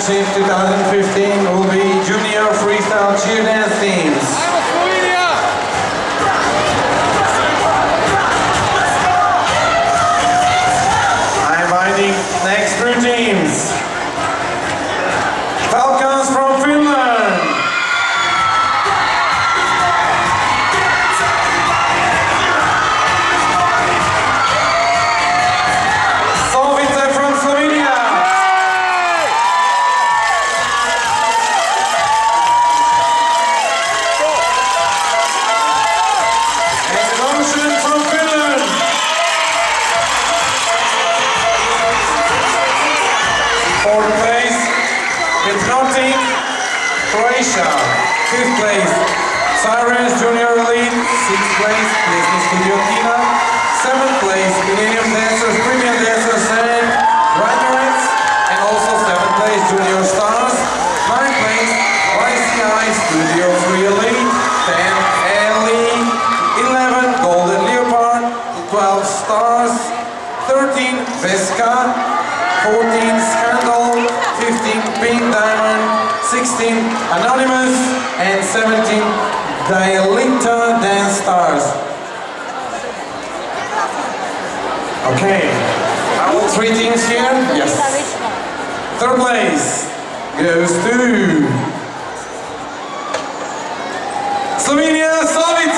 Championship 2015 will be Junior Freestyle Cheer Dance Teams. I'm inviting next three teams. Falcons from Finland. Fourth place, Petrotic, Croatia. Fifth place, Sirens Junior Elite. Sixth place, Business Studiotina. Seventh place, Millennium Dancers, Premium Dancers, and Graduates. And also seventh place, Junior Stars. Ninth place, YCI Studio 3 Elite. 10, Ellie. 11, Golden Leopard. 12, Stars. 13, Vesca. 14, Scandal, 15, Pink Diamond, 16, Anonymous, and 17, Dialecta Dance Stars. Okay, are all three teams here? Yes. Third place goes to Slovenia, Solvice!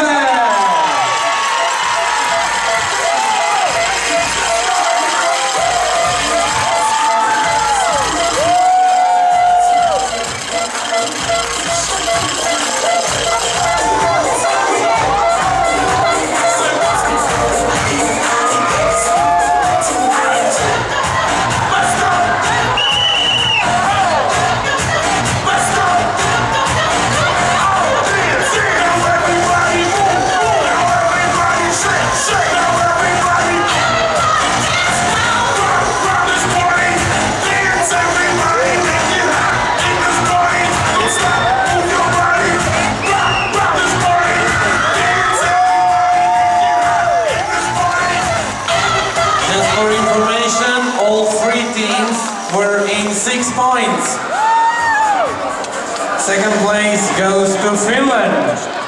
For information, all three teams were in 6 points. Second place goes to Finland.